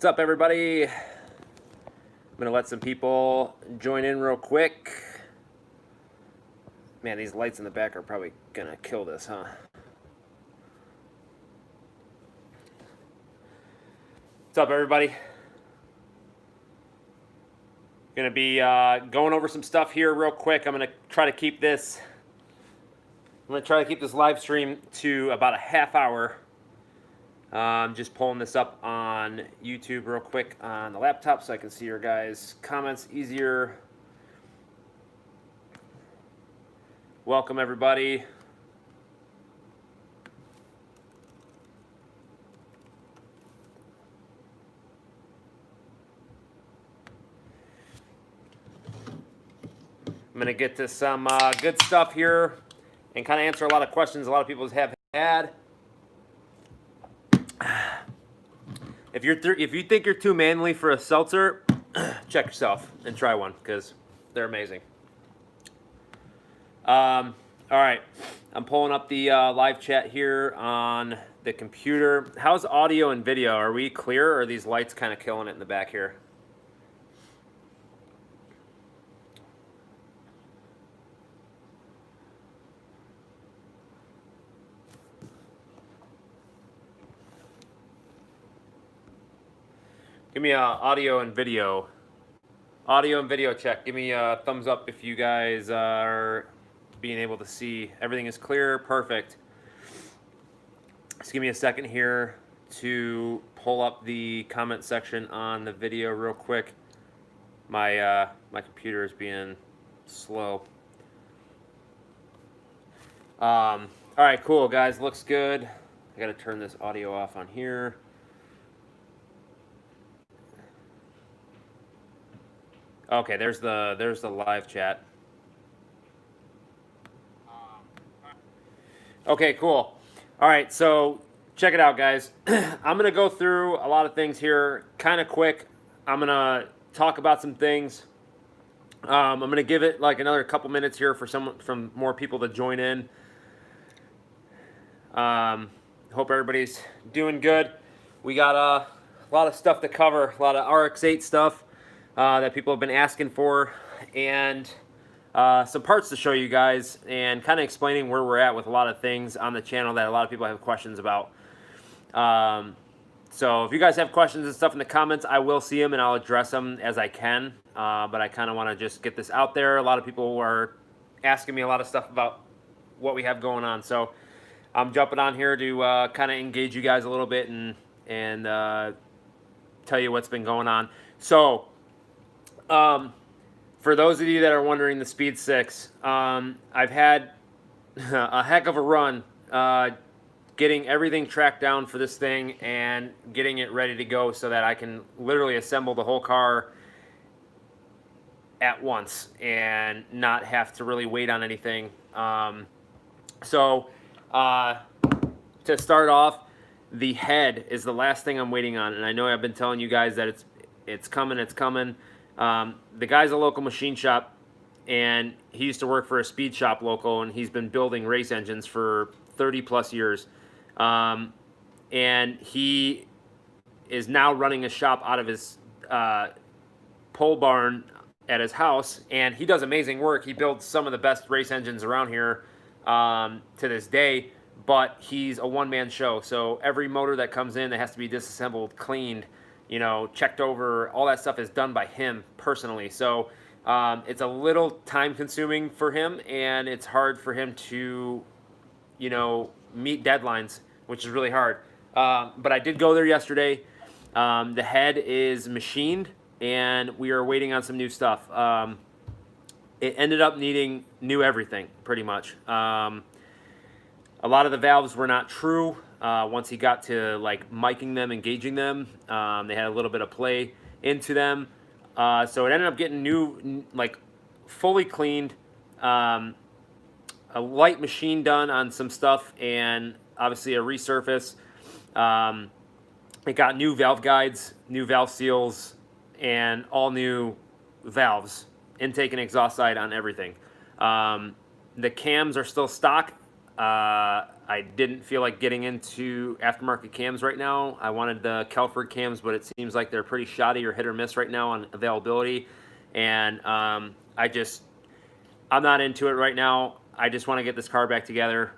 What's up, everybody? I'm gonna let some people join in real quick. Man, these lights in the back are probably gonna kill this, huh? What's up, everybody? Gonna be going over some stuff here real quick. I'm gonna try to keep this live stream to about a half hour. Just pulling this up on YouTube real quick on the laptop so I can see your guys' comments easier. Welcome, everybody. I'm going to get to some good stuff here and kind of answer a lot of questions a lot of people have had. If you think you're too manly for a seltzer, check yourself and try one because they're amazing. All right, I'm pulling up the live chat here on the computer. How's audio and video? Are we clear, or are these lights kind of killing it in the back here? Give me a audio and video check. Give me a thumbs up if you guys are being able to see. Everything is clear, perfect. Just give me a second here to pull up the comment section on the video real quick. My computer is being slow. All right, cool, guys. Looks good. I got to turn this audio off on here. Okay, there's the live chat. Okay, cool. All right, so check it out, guys. I'm gonna go through a lot of things here, kind of quick. I'm gonna talk about some things. I'm gonna give it like another couple minutes here for from more people to join in. Hope everybody's doing good. We got a lot of stuff to cover, a lot of RX-8 stuff. That people have been asking for, and some parts to show you guys, and kind of explaining where we're at with a lot of things on the channel that a lot of people have questions about. So if you guys have questions and stuff in the comments, I will see them and I'll address them as I can. But I kind of want to just get this out there. A lot of people are asking me a lot of stuff about what we have going on. So I'm jumping on here to kind of engage you guys a little bit and tell you what's been going on. So for those of you that are wondering, the Speed 6, I've had a heck of a run getting everything tracked down for this thing and getting it ready to go so that I can literally assemble the whole car at once and not have to really wait on anything. To start off, the head is the last thing I'm waiting on, and I know I've been telling you guys that it's coming, it's coming. The guy's a local machine shop, and he used to work for a speed shop local, and he's been building race engines for 30 plus years. And he is now running a shop out of his pole barn at his house, and he does amazing work. He builds some of the best race engines around here to this day, but he's a one-man show, so every motor that comes in that has to be disassembled, cleaned, you know, checked over, all that stuff is done by him personally. So it's a little time consuming for him, and it's hard for him to, you know, meet deadlines, which is really hard. But I did go there yesterday. The head is machined, and we are waiting on some new stuff. It ended up needing new everything, pretty much. A lot of the valves were not true. Once he got to like miking them, engaging them, they had a little bit of play into them. So it ended up getting new, like fully cleaned, a light machine done on some stuff, and obviously a resurface. It got new valve guides, new valve seals, and all new valves, intake and exhaust side on everything. The cams are still stock. I didn't feel like getting into aftermarket cams right now. I wanted the Kelford cams, but it seems like they're pretty shoddy or hit or miss right now on availability. And I'm not into it right now. I just want to get this car back together.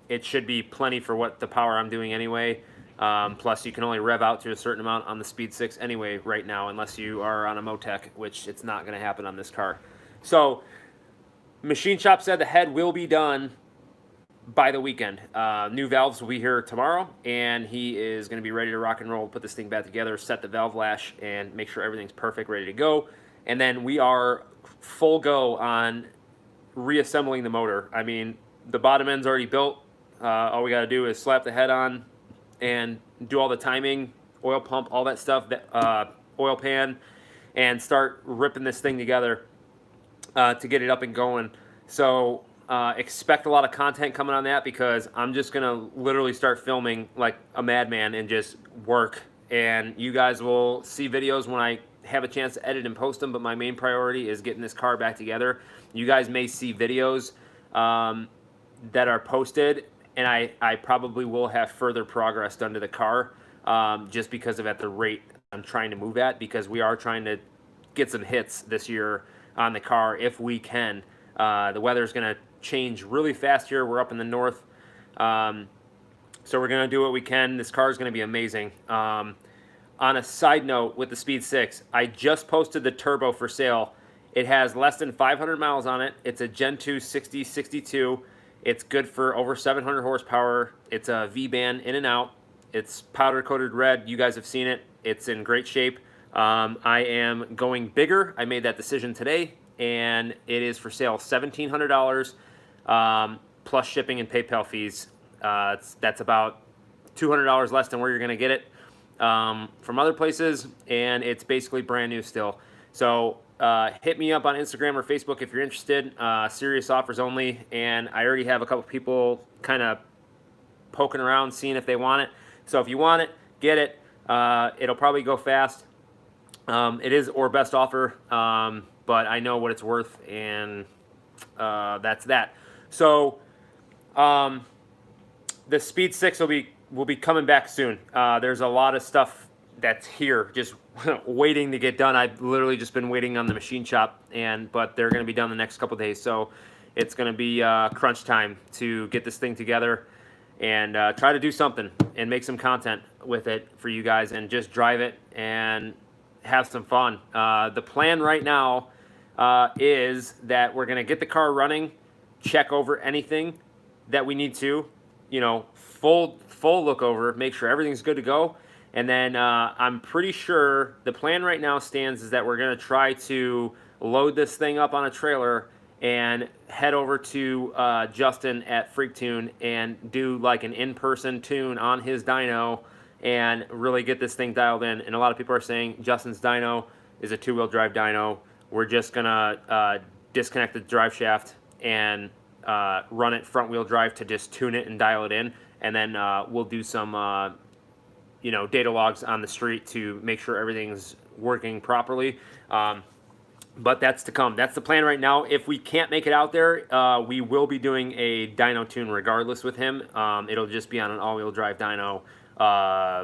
It should be plenty for what the power I'm doing anyway. Plus, you can only rev out to a certain amount on the Speed 6 anyway right now, unless you are on a Motec, which it's not going to happen on this car. So, machine shop said the head will be done by the weekend. New valves will be here tomorrow, and he is going to be ready to rock and roll, put this thing back together, set the valve lash, and make sure everything's perfect, ready to go. And then we are full go on reassembling the motor. I mean, the bottom end's already built. All we got to do is slap the head on and do all the timing, oil pump, all that stuff, oil pan, and start ripping this thing together to get it up and going. So expect a lot of content coming on that, because I'm just going to literally start filming like a madman and just work. And you guys will see videos when I have a chance to edit and post them, but my main priority is getting this car back together. You guys may see videos that are posted, and I probably will have further progress done to the car just because of at the rate I'm trying to move at, because we are trying to get some hits this year on the car if we can. The weather's going to change really fast here. We're up in the north, so we're going to do what we can. This car is going to be amazing. On a side note, with the Speed 6, I just posted the turbo for sale. It has less than 500 miles on it. It's a Gen 2 6062. It's good for over 700 horsepower. It's a V-band in and out. It's powder coated red. You guys have seen it. It's in great shape. I am going bigger. I made that decision today, and it is for sale $1,700 plus shipping and PayPal fees. That's about $200 less than where you're going to get it from other places, and it's basically brand new still. So hit me up on Instagram or Facebook if you're interested. Serious offers only, and I already have a couple people kind of poking around, seeing if they want it. So if you want it, get it. It'll probably go fast. It is our best offer, but I know what it's worth, and that's that. So the Speed 6 will be coming back soon. There's a lot of stuff that's here just waiting to get done. I've literally just been waiting on the machine shop, but they're going to be done the next couple of days. So it's going to be crunch time to get this thing together and try to do something and make some content with it for you guys and just drive it and have some fun. The plan right now is that we're going to get the car running, check over anything that we need to, full look over, make sure everything's good to go. And then I'm pretty sure the plan right now stands is that we're going to try to load this thing up on a trailer and head over to Justin at FREEKTUNE and do like an in-person tune on his dyno and really get this thing dialed in. And a lot of people are saying Justin's dyno is a two-wheel drive dyno. We're just going to disconnect the drive shaft and run it front-wheel drive to just tune it and dial it in. And then we'll do some data logs on the street to make sure everything's working properly. But that's to come. That's the plan right now. If we can't make it out there, we will be doing a dyno tune regardless with him. It'll just be on an all-wheel drive dyno,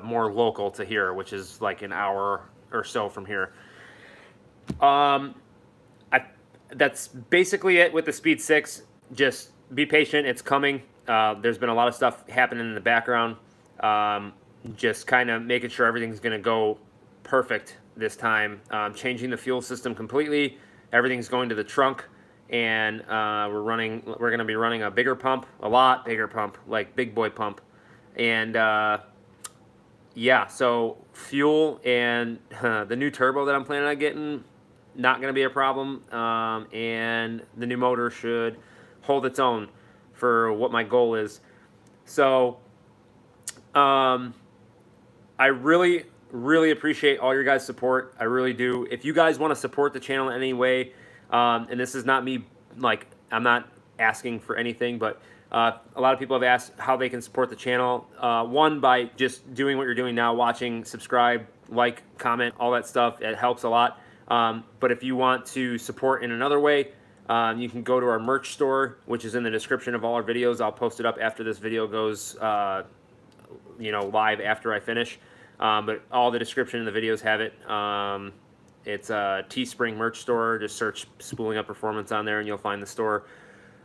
more local to here, which is like an hour or so from here. That's basically it with the Speed 6. Just be patient. It's coming. There's been a lot of stuff happening in the background. Just kind of making sure everything's going to go perfect this time. Changing the fuel system completely. Everything's going to the trunk, and we're going to be running a bigger pump, a lot bigger pump, like big boy pump. And yeah, so fuel and the new turbo that I'm planning on getting, not going to be a problem. And the new motor should hold its own for what my goal is. So I really appreciate all your guys' support. I really do. If you guys want to support the channel in any way, and this is not me, like, I'm not asking for anything, but a lot of people have asked how they can support the channel. One, by just doing what you're doing now, watching, subscribe, like, comment, all that stuff. It helps a lot. But if you want to support in another way, You can go to our merch store, which is in the description of all our videos. I'll post it up after this video goes, live after I finish. But all the description in the videos have it. It's a Teespring merch store. Just search Spooling Up Performance on there and you'll find the store.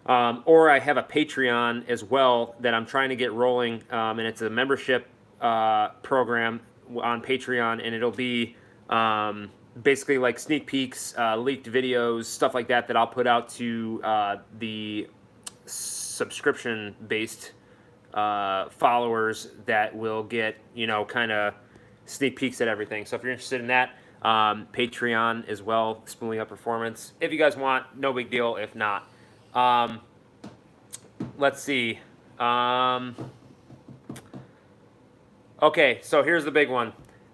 Or I have a Patreon as well that I'm trying to get rolling, and it's a membership program on Patreon, and it'll be basically like sneak peeks, leaked videos, stuff like that I'll put out to the subscription-based followers that will get, kind of sneak peeks at everything. So if you're interested in that, Patreon as well, Spooling Up Performance. If you guys want, no big deal. If not, let's see. Okay, so here's the big one,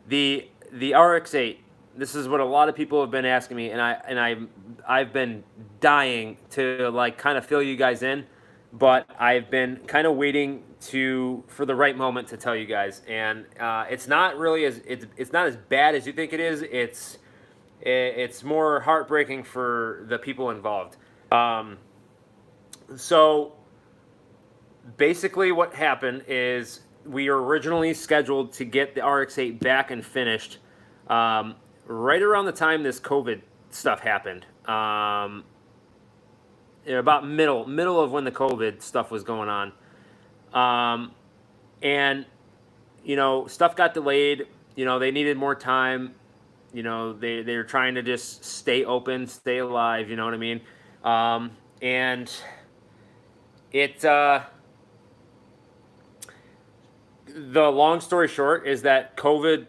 the RX-8. This is what a lot of people have been asking me, and I've been dying to kind of fill you guys in, but I've been kind of waiting for the right moment to tell you guys. And it's not really it's not as bad as you think it is. It's more heartbreaking for the people involved. So basically what happened is we were originally scheduled to get the RX-8 back and finished right around the time this COVID stuff happened. About middle of when the COVID stuff was going on. And, stuff got delayed. They needed more time. They were trying to just stay open, stay alive, you know what I mean? And it, the long story short is that COVID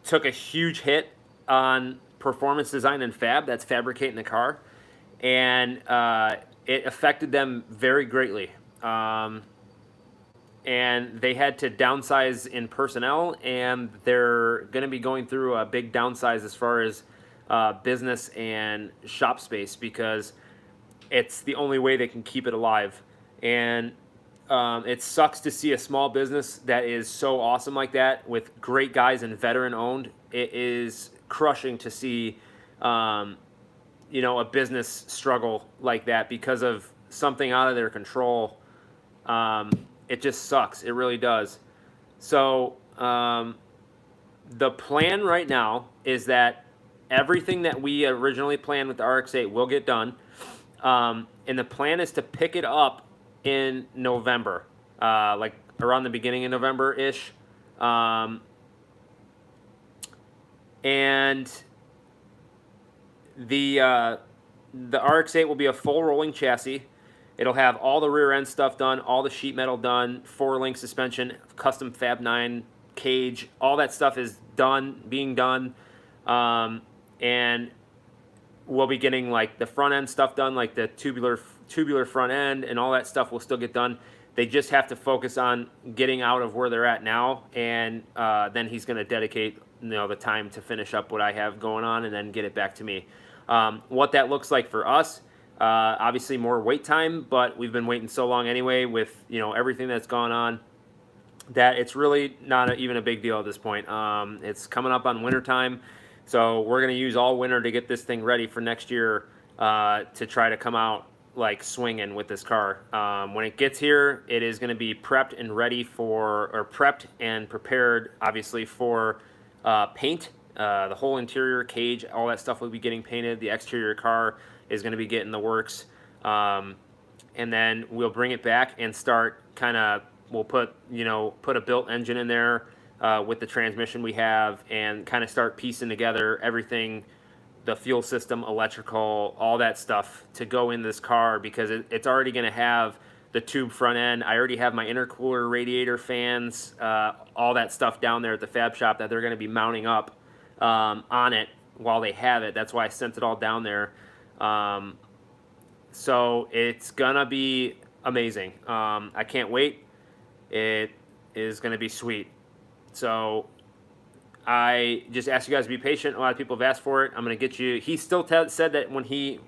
took a huge hit on performance design and fab, that's fabricating the car, and it affected them very greatly. And they had to downsize in personnel, and they're going to be going through a big downsize as far as business and shop space, because it's the only way they can keep it alive. And it sucks to see a small business that is so awesome like that, with great guys and veteran owned. It is crushing to see, a business struggle like that because of something out of their control. It just sucks. It really does. So the plan right now is that everything that we originally planned with the RX-8 will get done. And the plan is to pick it up in November, like around the beginning of November-ish. And the RX-8 will be a full rolling chassis. It'll have all the rear end stuff done, all the sheet metal done, 4-link suspension, custom Fab 9 cage, all that stuff is done, being done. And we'll be getting the front end stuff done, like the tubular front end, and all that stuff will still get done. They just have to focus on getting out of where they're at now, and then he's going to dedicate the time to finish up what I have going on and then get it back to me. What that looks like for us, obviously more wait time, but we've been waiting so long anyway with everything that's gone on that it's really not even a big deal at this point. It's coming up on winter time, so we're going to use all winter to get this thing ready for next year, to try to come out swinging with this car. When it gets here, it is going to be prepped and ready prepped and prepared, obviously, for paint. The whole interior, cage, all that stuff will be getting painted. The exterior car is going to be getting the works. And then we'll bring it back and start we'll put a built engine in there with the transmission we have, and kind of start piecing together everything, the fuel system, electrical, all that stuff to go in this car, because it's already going to have the tube front end. I already have my intercooler, radiator fans, all that stuff down there at the fab shop that they're going to be mounting up on it while they have it. That's why I sent it all down there. So it's going to be amazing. I can't wait. It is going to be sweet. So I just ask you guys to be patient. A lot of people have asked for it. I'm going to get you. He still said that when he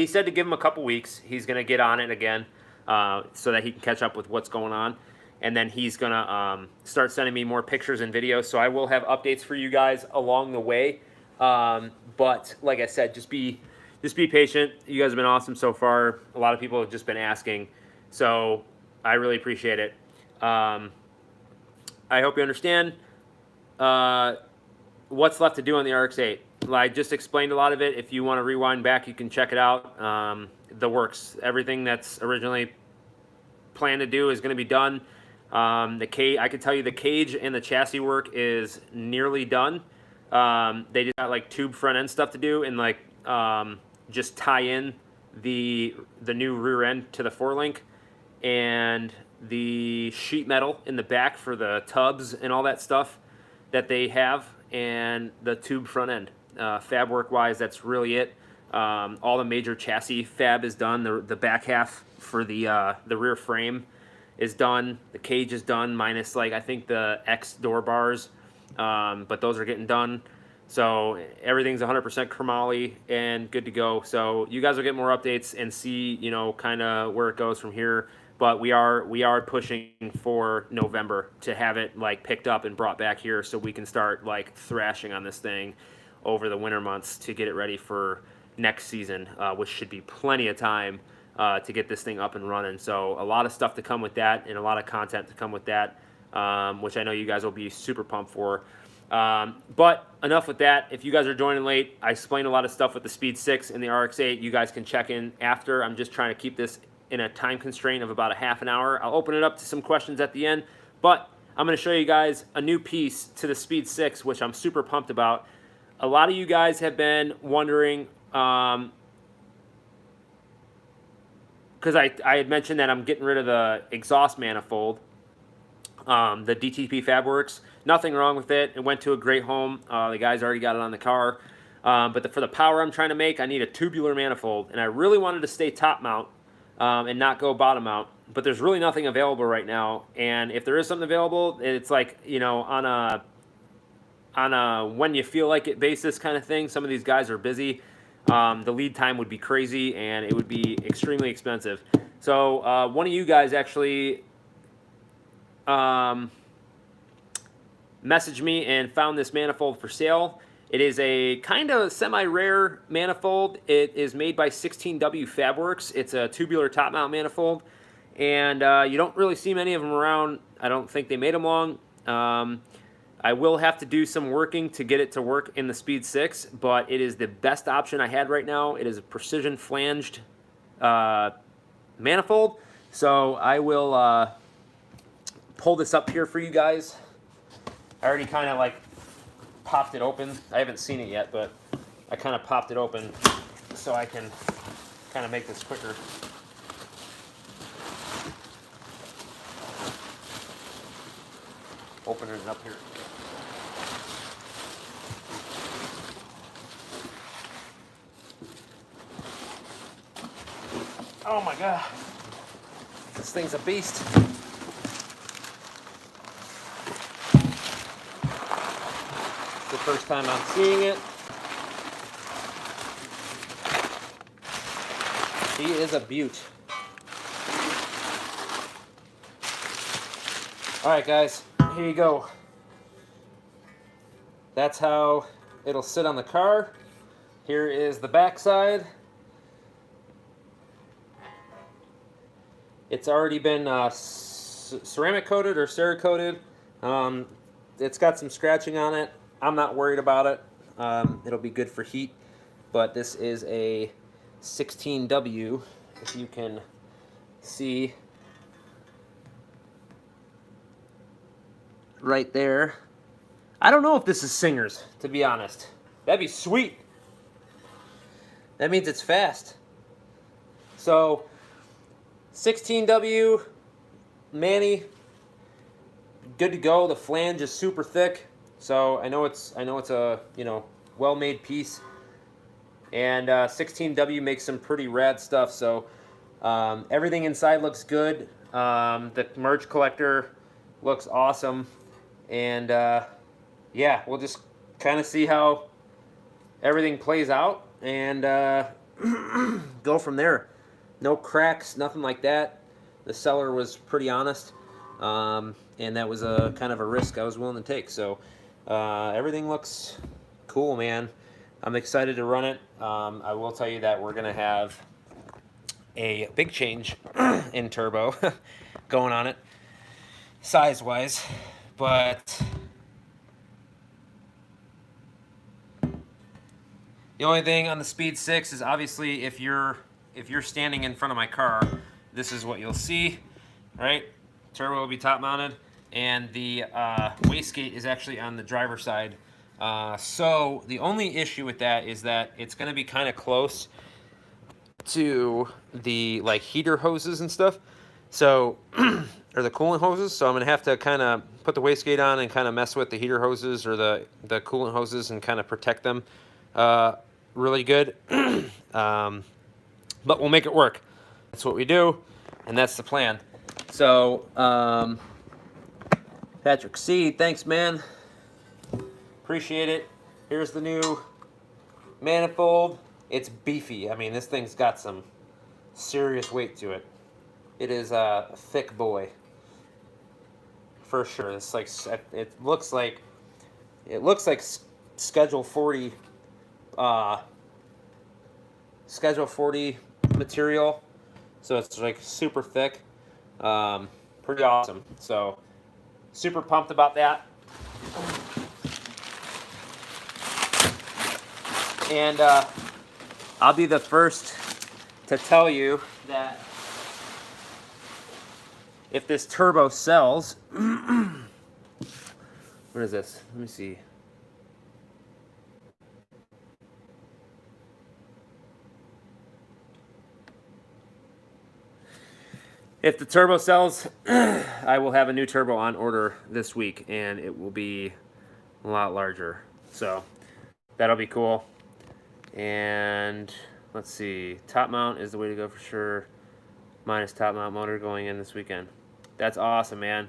said to give him a couple weeks, he's going to get on it again, so that he can catch up with what's going on. And then he's going to start sending me more pictures and videos. So I will have updates for you guys along the way. But like I said, just be just be patient. You guys have been awesome so far. A lot of people have just been asking, so I really appreciate it. I hope you understand what's left to do on the RX-8. I just explained a lot of it. If you want to rewind back, you can check it out. The works, everything that's originally planned to do is going to be done. The cage, I can tell you, the cage and the chassis work is nearly done. They just got like tube front end stuff to do, and like just tie in the new rear end to the 4-link, and the sheet metal in the back for the tubs and all that stuff that they have, and the tube front end. Fab work wise, that's really it. All the major chassis fab is done. The back half for the rear frame is done. The cage is done, minus like I think the X door bars, but those are getting done. So everything's 100% chromoly and good to go. So you guys will get more updates and see, you know, kind of where it goes from here. But we are pushing for November to have it like picked up and brought back here, so we can start like thrashing on this thing over the winter months to get it ready for next season, which should be plenty of time to get this thing up and running. So a lot of stuff to come with that, and a lot of content to come with that, which I know you guys will be super pumped for. But enough with that. If you guys are joining late, I explained a lot of stuff with the Speed 6 and the RX-8. You guys can check in after. I'm just trying to keep this in a time constraint of about a half an hour. I'll open it up to some questions at the end, but I'm going to show you guys a new piece to the Speed 6, which I'm super pumped about. A lot of you guys have been wondering, because I had mentioned that I'm getting rid of the exhaust manifold, the DTP FabWorks. Nothing wrong with it. It went to a great home. The guys already got it on the car. But for the power I'm trying to make, I need a tubular manifold, and I really wanted to stay top mount and not go bottom mount. But there's really nothing available right now. And if there is something available, it's like, you know, on a when you feel like it basis kind of thing. Some of these guys are busy. The lead time would be crazy, and it would be extremely expensive. So one of you guys actually messaged me and found this manifold for sale. It is a kind of semi-rare manifold. It is made by 16W FabWorks. It's a tubular top mount manifold, and you don't really see many of them around. I don't think they made them long. I will have to do some working to get it to work in the Speed 6, but it is the best option I had right now. It is a precision flanged manifold. So I will pull this up here for you guys. I already kind of like popped it open. I haven't seen it yet, but I kind of popped it open so I can kind of make this quicker. Open it up here. Oh my God, this thing's a beast. It's the first time I'm seeing it. She is a beaut. All right, guys, here you go. That's how it'll sit on the car. Here is the back side. It's already been ceramic coated or Cerakoted. It's got some scratching on it. I'm not worried about it. It'll be good for heat. But this is a 16W, if you can see right there. I don't know if this is Singer's, to be honest. That'd be sweet. That means it's fast. So 16W, Manny, good to go. The flange is super thick, so I know it's a, you know, well-made piece. And 16W makes some pretty rad stuff. So everything inside looks good. The merge collector looks awesome, and yeah, we'll just kind of see how everything plays out and go from there. No cracks, nothing like that. The seller was pretty honest, and that was a kind of a risk I was willing to take. So everything looks cool, man. I'm excited to run it. I will tell you that we're going to have a big change in turbo going on it, size-wise, but the only thing on the Speed 6 is obviously if you're standing in front of my car, this is what you'll see, right? Turbo will be top mounted, and the wastegate is actually on the driver's side. So the only issue with that is that it's going to be kind of close to the like heater hoses and stuff, so or the coolant hoses. So I'm going to have to kind of put the wastegate on and kind of mess with the heater hoses or the coolant hoses and kind of protect them really good. But we'll make it work. That's what we do, and that's the plan. So Patrick C, thanks man, appreciate it. Here's the new manifold. It's beefy. I mean, this thing's got some serious weight to it. It is a thick boy for sure. It's like it looks like Schedule 40 Schedule 40 material, so it's like super thick. Pretty awesome. So super pumped about that. And I'll be the first to tell you that if this turbo sells, what is this? Let me see. If the turbo sells, I will have a new turbo on order this week, and it will be a lot larger. So that'll be cool. And let's see, top mount is the way to go for sure. Minus top mount motor going in this weekend. That's awesome, man.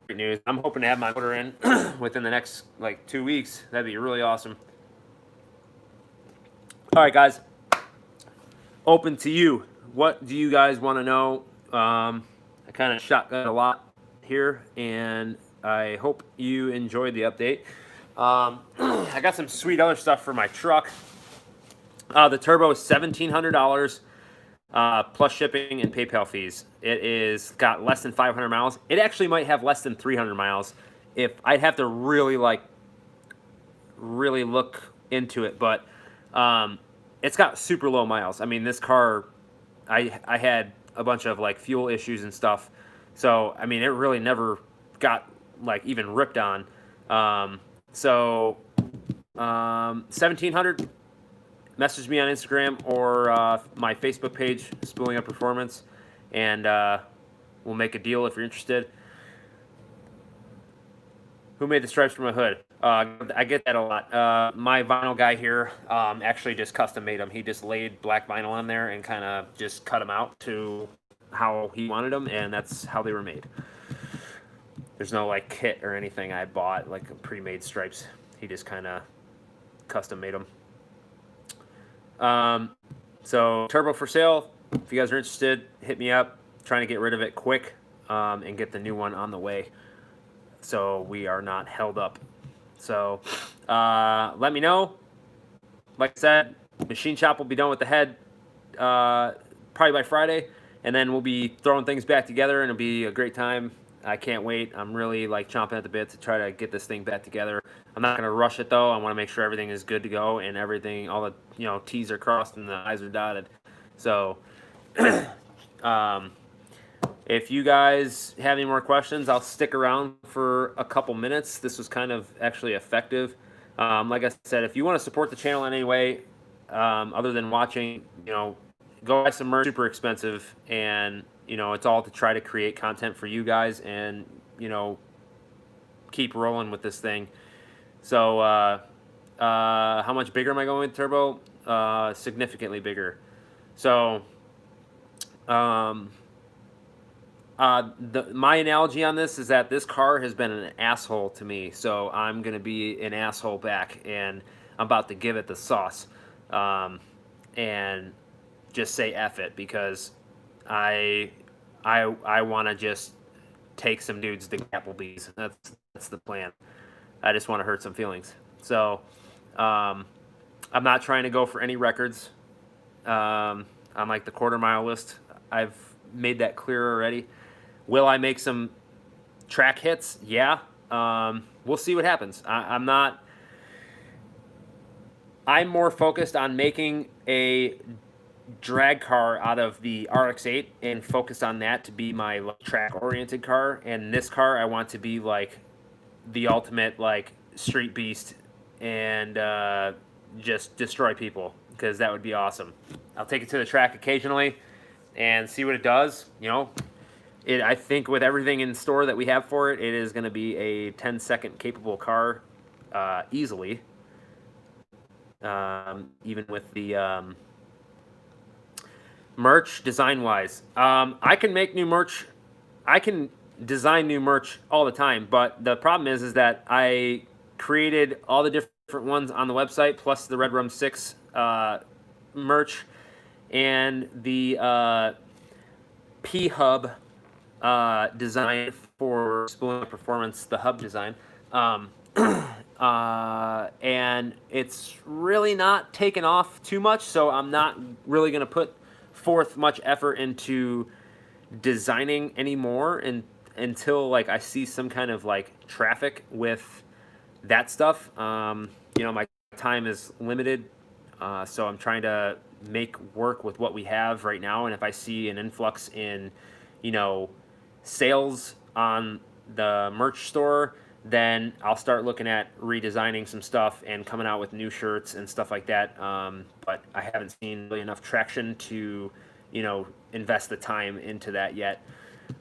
Great news. I'm hoping to have my motor in within the next like 2 weeks. That'd be really awesome. All right, guys. Open to you. What do you guys want to know? I kind of shotgun a lot here, and I hope you enjoyed the update. I got some sweet other stuff for my truck. The turbo is $1,700 plus shipping and PayPal fees. It is got less than 500 miles. It actually might have less than 300 miles. If I'd have to really look into it, but it's got super low miles. I mean, this car, I had a bunch of like fuel issues and stuff, so I mean, it really never got like even ripped on. So 1,700. Message me on Instagram or my Facebook page, Spooling Up Performance, and we'll make a deal if you're interested. Who made the stripes for my hood? I get that a lot. My vinyl guy here actually just custom made them. He just laid black vinyl on there and kind of just cut them out to how he wanted them, and that's how they were made. There's no like kit or anything I bought, like pre-made stripes. He just kind of custom made them. So turbo for sale. If you guys are interested, hit me up. Trying to get rid of it quick and get the new one on the way, so we are not held up. So let me know. Like I said, machine shop will be done with the head probably by Friday, and then we'll be throwing things back together, and it'll be a great time. I can't wait. I'm really like chomping at the bit to try to get this thing back together. I'm not going to rush it though. I want to make sure everything is good to go and everything, all the T's are crossed and the I's are dotted. So if you guys have any more questions, I'll stick around for a couple minutes. This was kind of actually effective. Like I said, if you want to support the channel in any way other than watching, go buy some merch. Super expensive, and it's all to try to create content for you guys and keep rolling with this thing. So how much bigger am I going with turbo? Significantly bigger. So my analogy on this is that this car has been an asshole to me, so I'm gonna be an asshole back, and I'm about to give it the sauce and just say F it, because I want to just take some dudes to Applebee's. That's the plan. I just want to hurt some feelings. So I'm not trying to go for any records on like the quarter mile list. I've made that clear already. Will I make some track hits? Yeah. We'll see what happens. I'm more focused on making a drag car out of the RX-8 and focused on that to be my track-oriented car. And this car, I want to be like the ultimate like street beast and just destroy people, because that would be awesome. I'll take it to the track occasionally and see what it does. You know, I think with everything in store that we have for it, it is going to be a 10-second capable car easily. Even with the merch design-wise, I can make new merch. I can design new merch all the time, but the problem is that I created all the different ones on the website, plus the Red Rum 6 merch and the P-Hub design for spooling up performance, the hub design. And it's really not taken off too much, so I'm not really going to put forth much effort into designing anymore until like I see some kind of like traffic with that stuff. You know, my time is limited, so I'm trying to make work with what we have right now, and if I see an influx in, you know, sales on the merch store, then I'll start looking at redesigning some stuff and coming out with new shirts and stuff like that. But I haven't seen really enough traction to, you know, invest the time into that yet.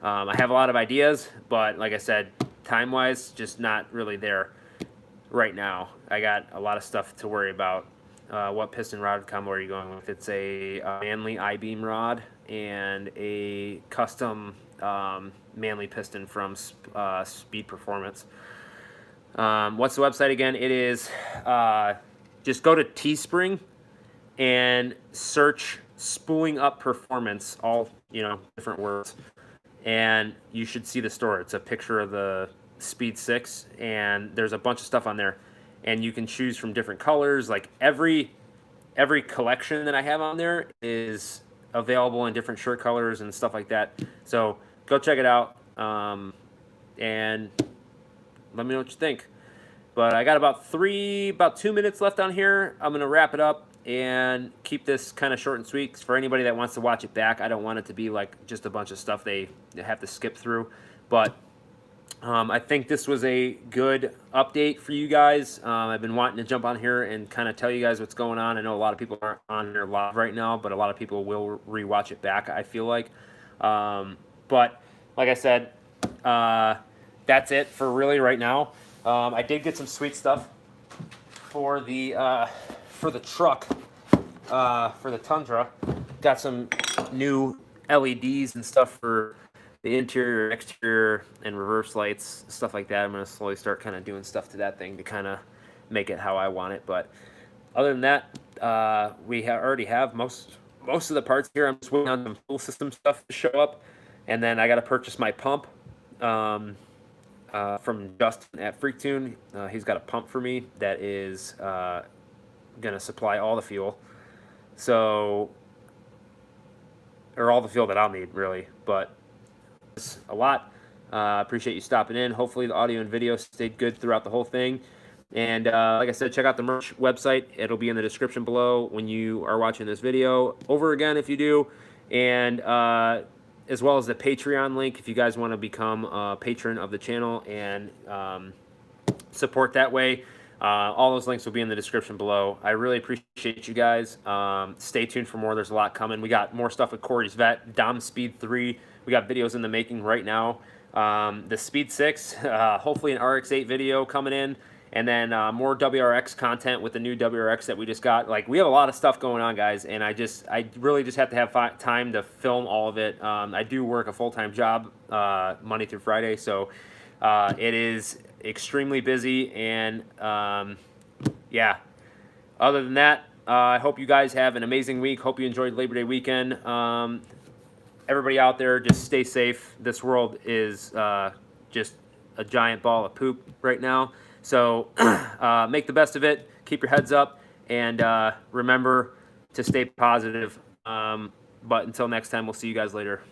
I have a lot of ideas, but like I said, time-wise, just not really there right now. I got a lot of stuff to worry about. What piston rod combo are you going with? It's a Manley I-beam rod and a custom Manley piston from Speed Performance. What's the website again? It is, just go to Teespring and search spooling up performance, all, you know, different words, and you should see the store. It's a picture of the Speed 6, and there's a bunch of stuff on there, and you can choose from different colors. Like every collection that I have on there is available in different shirt colors and stuff like that. So go check it out, and let me know what you think. But I got about 2 minutes left on here. I'm going to wrap it up and keep this kind of short and sweet. For anybody that wants to watch it back, I don't want it to be like just a bunch of stuff they have to skip through. But I think this was a good update for you guys. I've been wanting to jump on here and kind of tell you guys what's going on. I know a lot of people aren't on here live right now, but a lot of people will rewatch it back, I feel like. But like I said, that's it for really right now. I did get some sweet stuff for the truck, for the Tundra. Got some new LEDs and stuff for the interior, exterior, and reverse lights, stuff like that. I'm going to slowly start kind of doing stuff to that thing to kind of make it how I want it. But other than that, we already have most of the parts here. I'm just waiting on some fuel system stuff to show up. And then I got to purchase my pump from Justin at FREEKTUNE. He's got a pump for me that is going to supply all the fuel. So, or all the fuel that I'll need, really. But it's a lot. Appreciate you stopping in. Hopefully the audio and video stayed good throughout the whole thing. And like I said, check out the merch website. It'll be in the description below when you are watching this video. Over again if you do. And as well as the Patreon link if you guys want to become a patron of the channel and support that way. All those links will be in the description below. I really appreciate you guys. Stay tuned for more. There's a lot coming. We got more stuff with Corey's Vet, Dom Speed 3. We got videos in the making right now. The Speed 6, hopefully an RX-8 video coming in. And then more WRX content with the new WRX that we just got. Like, we have a lot of stuff going on, guys, and I really just have to have time to film all of it. I do work a full-time job Monday through Friday, so it is extremely busy. And yeah, other than that, I hope you guys have an amazing week. Hope you enjoyed Labor Day weekend. Everybody out there, just stay safe. This world is just a giant ball of poop right now. So make the best of it. Keep your heads up. and remember to stay positive. But until next time, we'll see you guys later.